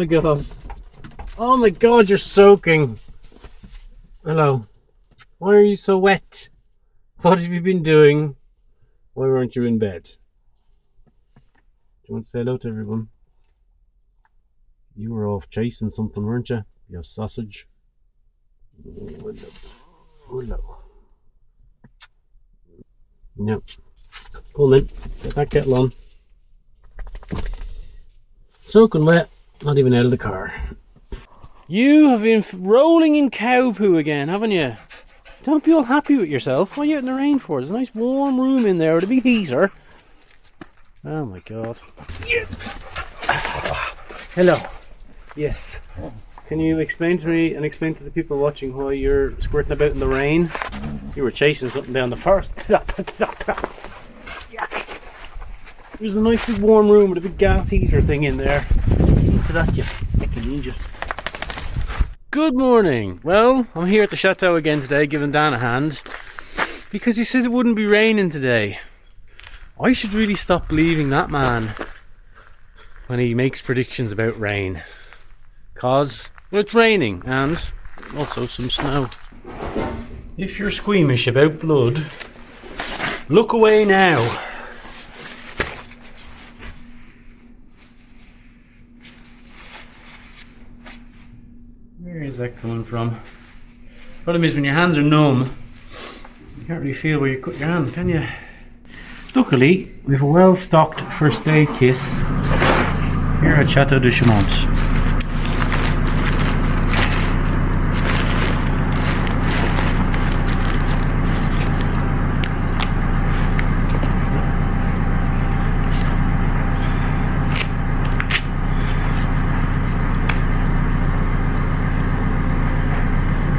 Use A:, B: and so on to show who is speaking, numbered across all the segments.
A: my god. Oh my god, you're soaking. Hello. Why are you so wet? What have you been doing? Why weren't you in bed? Do you want to say hello to everyone? You were off chasing something, weren't you? You sausage. Hello. Yep. Go on then. Get that kettle on. Soaking wet. Not even out of the car. You have been rolling in cow poo again, haven't you? Don't be all happy with yourself. What are you out in the rain for? There's a nice warm room in there with a big heater. Oh my god. Yes! Hello. Yes. Can you explain to me and explain to the people watching why you're squirting about in the rain? You were chasing something down the forest. There's a nice big warm room with a big gas heater thing in there. Into that, you fucking idiot. Good morning. Well, I'm here at the chateau again today, giving Dan a hand, because he says it wouldn't be raining today. I should really stop believing that man when he makes predictions about rain, cause well, it's raining and also some snow. If you're squeamish about blood, look away now. Where is that coming from? Problem is, when your hands are numb, you can't really feel where you cut your hand, can you? Luckily, we have a well-stocked first aid kit here at Chateau de Chaumont.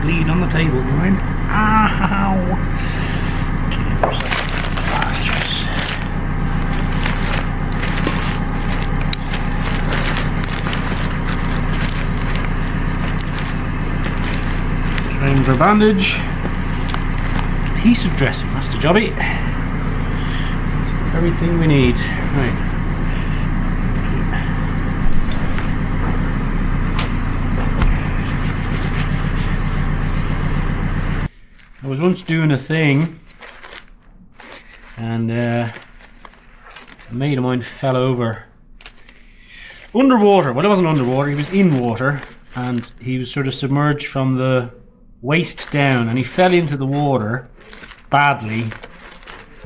A: Bleed on the table, mind. Ow! Triangular bandage, adhesive dressing, that's the jobby. That's everything we need. Right. I was once doing a thing and a mate of mine fell over underwater. Well, it wasn't underwater, he was in water, and he was sort of submerged from the waist down, and he fell into the water badly,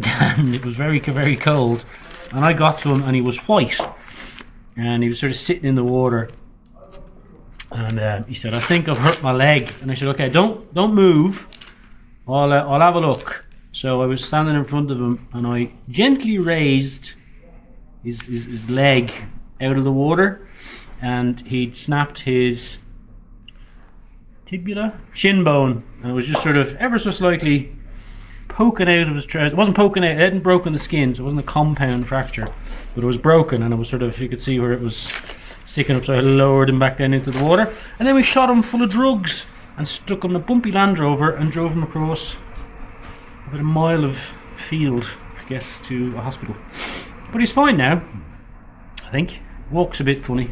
A: and it was very, very cold, and I got to him and he was white, and he was sort of sitting in the water, and he said, I think I've hurt my leg. And I said, okay, don't move, I'll have a look. So I was standing in front of him and I gently raised his leg out of the water, and he'd snapped his shin bone, and it was just sort of ever so slightly poking out of his trousers. It wasn't poking out, it hadn't broken the skin, so it wasn't a compound fracture, but it was broken, and it was sort of, you could see where it was sticking up, so I lowered him back down into the water, and then we shot him full of drugs and stuck him in a bumpy Land Rover and drove him across about a mile of field to get to a hospital. But he's fine now, I think. Walks a bit funny.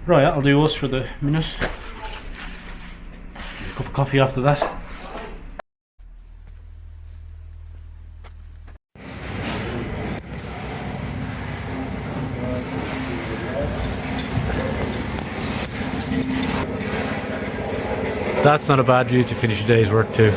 A: Right, that'll do us for the minute. A cup of coffee after that. That's not a bad view to finish a day's work too.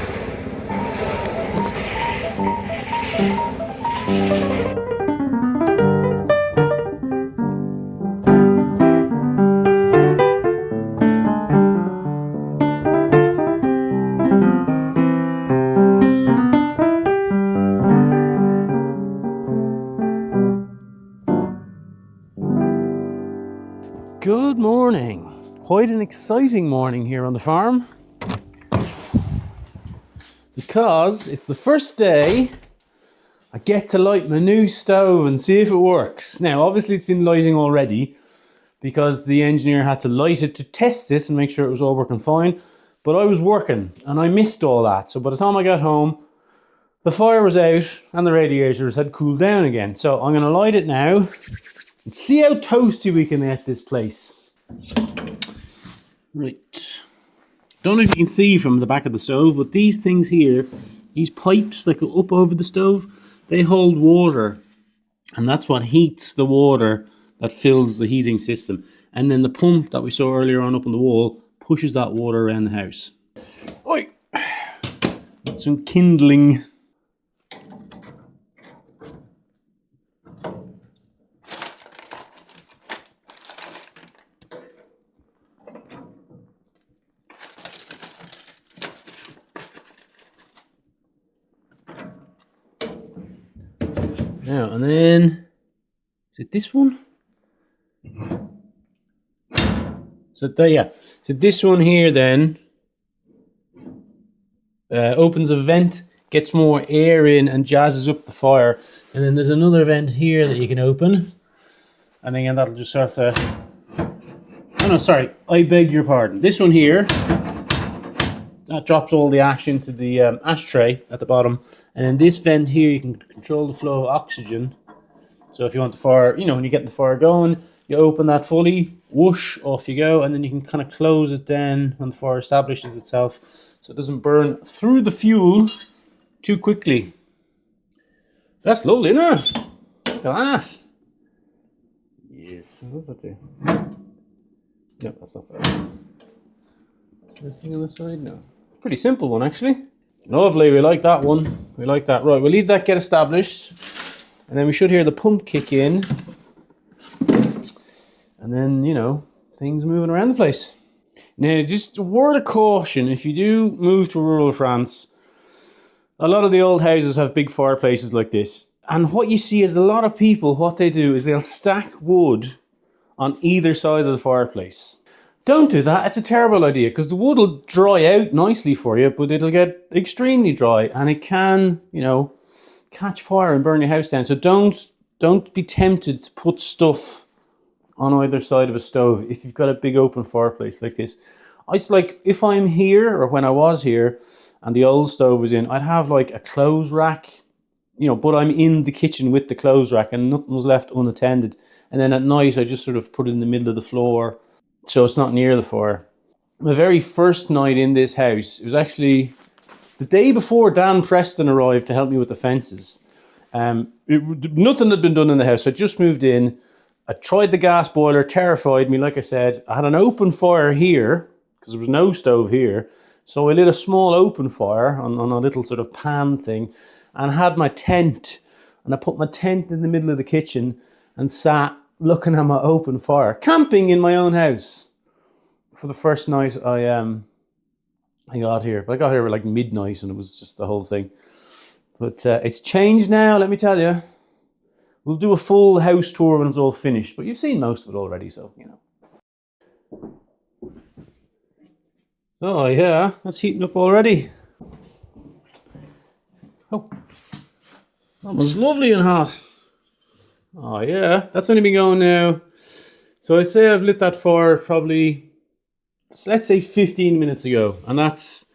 A: Good morning. Quite an exciting morning here on the farm, because it's the first day I get to light my new stove and see if it works. Now, obviously it's been lighting already because the engineer had to light it to test it and make sure it was all working fine, but I was working and I missed all that. So by the time I got home, the fire was out and the radiators had cooled down again. So I'm going to light it now and see how toasty we can get this place. Right. Don't know if you can see from the back of the stove, but these things here, these pipes that go up over the stove, they hold water. And that's what heats the water that fills the heating system. And then the pump that we saw earlier on up on the wall pushes that water around the house. Oi! Got some kindling. Now, and then, is it this one? So this one here then opens a vent, gets more air in and jazzes up the fire. And then there's another vent here that you can open. And again, that'll just sort of, oh no, sorry, I beg your pardon. This one here, that drops all the ash into the ashtray at the bottom. And then this vent here, you can control the flow of oxygen. So if you want the fire, you know, when you get the fire going, you open that fully, whoosh, off you go. And then you can kind of close it then when the fire establishes itself, so it doesn't burn through the fuel too quickly. That's lovely, isn't it? Look at that. Yes. What's that do? No, that's not fair. Anything on the side? No. Pretty simple one, actually. Lovely, we like that one. We like that. Right, we'll leave that get established. And then we should hear the pump kick in. And then, you know, things moving around the place. Now, just a word of caution, if you do move to rural France, a lot of the old houses have big fireplaces like this. And what you see is a lot of people, what they do is they'll stack wood on either side of the fireplace. Don't do that, it's a terrible idea, because the wood will dry out nicely for you, but it'll get extremely dry, and it can, you know, catch fire and burn your house down. So don't be tempted to put stuff on either side of a stove if you've got a big open fireplace like this. I just, like, if I'm here, or when I was here, and the old stove was in, I'd have like a clothes rack, you know, but I'm in the kitchen with the clothes rack and nothing was left unattended. And then at night, I just sort of put it in the middle of the floor, so it's not near the fire. My very first night in this house, it was actually the day before Dan Preston arrived to help me with the fences. Nothing had been done in the house. I just moved in. I tried the gas boiler, terrified me, like I said. I had an open fire here, because there was no stove here. So I lit a small open fire on a little sort of pan thing, and had my tent. And I put my tent in the middle of the kitchen and sat looking at my open fire, camping in my own house for the first night I got here. But I got here at like midnight, and it was just the whole thing. But it's changed now, let me tell you. We'll do a full house tour when it's all finished, but you've seen most of it already, so, you know. Oh yeah, that's heating up already. Oh, that was lovely and hot. Oh yeah, that's only been going now. So I say I've lit that fire probably, let's say 15 minutes ago, and that's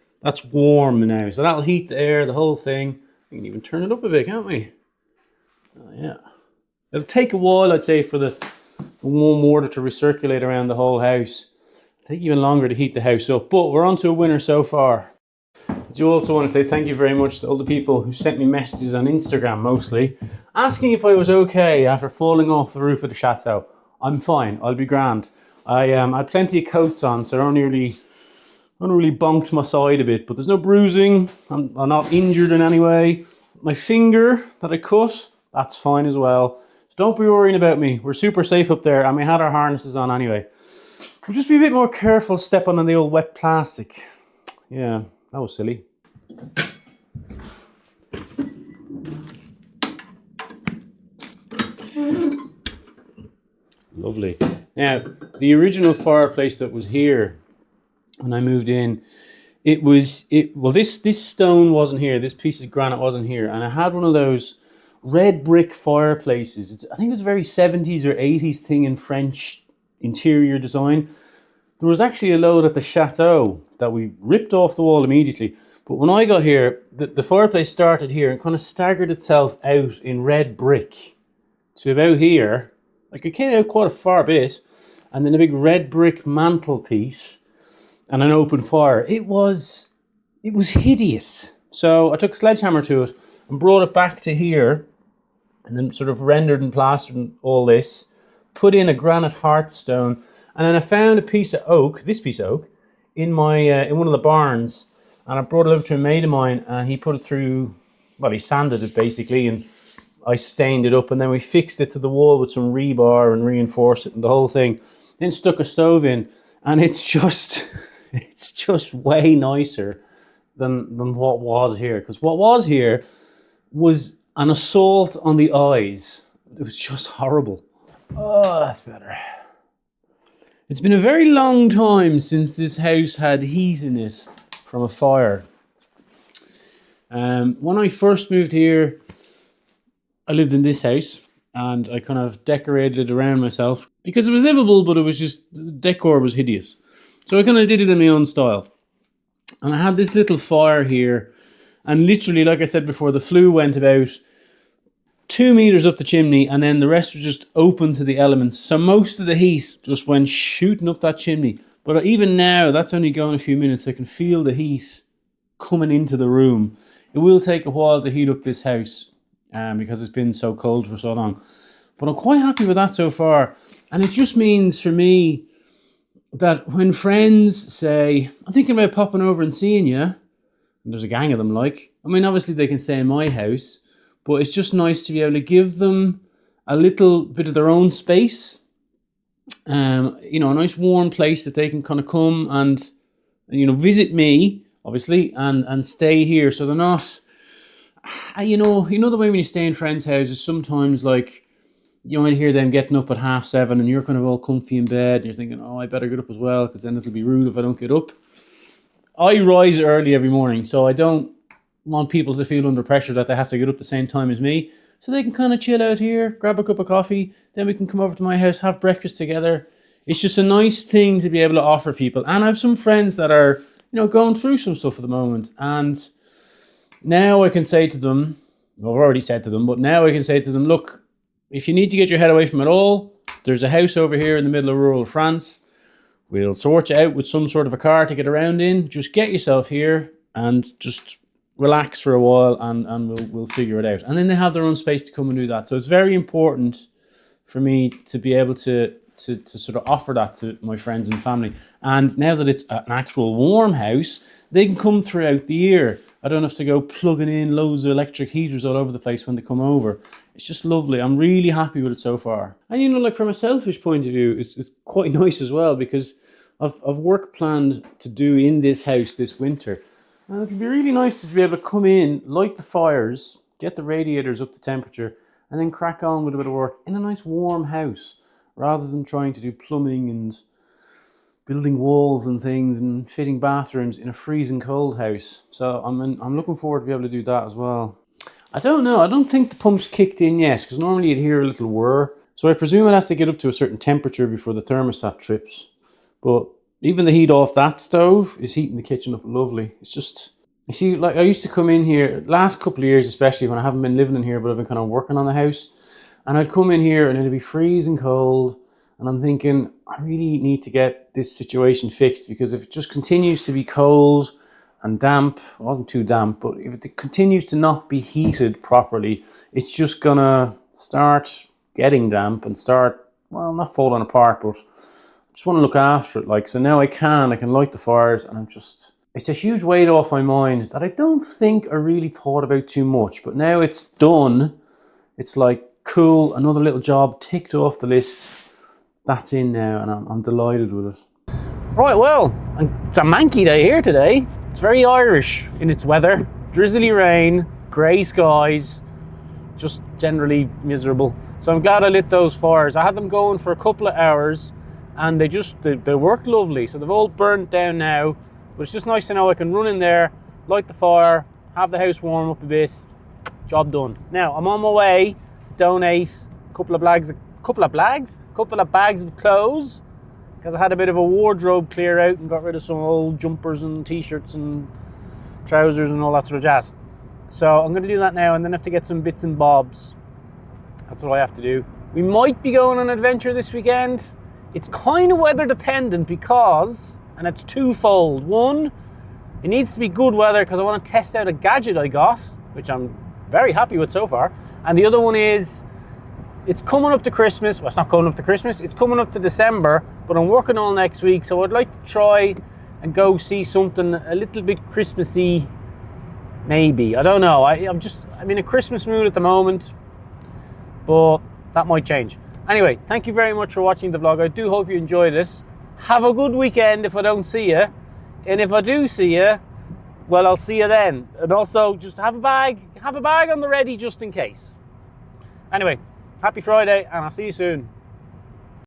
A: warm now. So that'll heat the air, the whole thing. We can even turn it up a bit, can't we? Oh yeah. It'll take a while, I'd say, for the warm water to recirculate around the whole house. It'll take even longer to heat the house up, but we're on to a winner so far. I do also want to say thank you very much to all the people who sent me messages on Instagram mostly, asking if I was okay after falling off the roof of the chateau. I'm fine, I'll be grand. I had plenty of coats on, so I only really bonked my side a bit, but there's no bruising. I'm not injured in any way. My finger that I cut, that's fine as well. So don't be worrying about me. We're super safe up there, and we had our harnesses on anyway. We'll just be a bit more careful stepping on the old wet plastic. Yeah, that was silly. Lovely. Now, the original fireplace that was here when I moved in, this stone wasn't here, this piece of granite wasn't here, and I had one of those red brick fireplaces. I think it was a very 70s or 80s thing in French interior design. There was actually a load at the chateau that we ripped off the wall immediately. But when I got here, the fireplace started here and kind of staggered itself out in red brick to about here. Like, it came out quite a far bit. and then a big red brick mantelpiece and an open fire. It was hideous. So I took a sledgehammer to it and brought it back to here, and then sort of rendered and plastered and all this, put in a granite hearthstone, and then I found a piece of oak, this piece of oak, in my in one of the barns, and I brought it over to a mate of mine, and he put it through, well, he sanded it basically, and I stained it up, and then we fixed it to the wall with some rebar and reinforced it and the whole thing. Then stuck a stove in, and it's just way nicer than what was here. Because what was here was an assault on the eyes. It was just horrible. Oh, that's better. It's been a very long time since this house had heat in it from a fire. When I first moved here, I lived in this house, and I kind of decorated it around myself because it was livable, but it was just, the decor was hideous. So I kind of did it in my own style. And I had this little fire here, and literally, like I said before, the flue went about 2 meters up the chimney, and then the rest was just open to the elements. So most of the heat just went shooting up that chimney. But even now, that's only gone a few minutes. I can feel the heat coming into the room. It will take a while to heat up this house, because it's been so cold for so long. But I'm quite happy with that so far. And it just means for me that when friends say, I'm thinking about popping over and seeing you, and there's a gang of them, like, I mean, obviously they can stay in my house, but it's just nice to be able to give them a little bit of their own space. You know, a nice warm place that they can kind of come and, you know, visit me, obviously, and stay here. So they're not, you know the way when you stay in friends' houses, sometimes like you might hear them getting up at 7:30 and you're kind of all comfy in bed and you're thinking, oh, I better get up as well because then it'll be rude if I don't get up. I rise early every morning, so I don't want people to feel under pressure that they have to get up the same time as me. So they can kind of chill out here, grab a cup of coffee, then we can come over to my house, have breakfast together. It's just a nice thing to be able to offer people. And I have some friends that are, you know, going through some stuff at the moment, and now I can say to them, well, I've already said to them, but now I can say to them, look, if you need to get your head away from it all, there's a house over here in the middle of rural France. We'll sort you out with some sort of a car to get around in. Just get yourself here and just relax for a while, and we'll figure it out. And then they have their own space to come and do that. So it's very important for me to be able to sort of offer that to my friends and family. And now that it's an actual warm house, they can come throughout the year. I don't have to go plugging in loads of electric heaters all over the place when they come over. It's just lovely. I'm really happy with it so far. And you know, like from a selfish point of view, it's quite nice as well, because I've work planned to do in this house this winter. And it'll be really nice to be able to come in, light the fires, get the radiators up to temperature, and then crack on with a bit of work in a nice warm house, rather than trying to do plumbing and building walls and things and fitting bathrooms in a freezing cold house. So I'm looking forward to be able to do that as well. I don't know. I don't think the pump's kicked in yet, because normally you'd hear a little whir. So I presume it has to get up to a certain temperature before the thermostat trips. But even the heat off that stove is heating the kitchen up lovely. It's just, you see, like I used to come in here, last couple of years especially, when I haven't been living in here, but I've been kind of working on the house. And I'd come in here and it'd be freezing cold. And I'm thinking, I really need to get this situation fixed, because if it just continues to be cold and damp, it wasn't too damp, but if it continues to not be heated properly, it's just gonna start getting damp and start, well, not falling apart, but I just want to look after it. Like, so now I can light the fires, and I'm just, it's a huge weight off my mind that I don't think I really thought about too much, but now it's done. It's like, cool, another little job ticked off the list. That's in now, and I'm delighted with it. Right, well, it's a manky day here today. It's very Irish in its weather. Drizzly rain, grey skies, just generally miserable. So I'm glad I lit those fires. I had them going for a couple of hours, and they worked lovely. So they've all burnt down now, but it's just nice to know I can run in there, light the fire, have the house warm up a bit. Job done. Now I'm on my way to donate a couple of bags of clothes, because I had a bit of a wardrobe clear out and got rid of some old jumpers and t-shirts and trousers and all that sort of jazz. So I'm going to do that now, and then have to get some bits and bobs. That's what I have to do. We might be going on an adventure this weekend.
B: It's kind of weather dependent because, and it's twofold. One, it needs to be good weather because I want to test out a gadget I got, which I'm very happy with so far. And the other one is, it's coming up to Christmas. Well, it's not coming up to Christmas. It's coming up to December, but I'm working all next week. So I'd like to try and go see something a little bit Christmassy, maybe. I don't know. I'm in a Christmas mood at the moment, but that might change. Anyway, thank you very much for watching the vlog. I do hope you enjoyed it. Have a good weekend if I don't see you. And if I do see you, well, I'll see you then. And also, just have a bag on the ready just in case. Anyway, happy Friday, and I'll see you soon.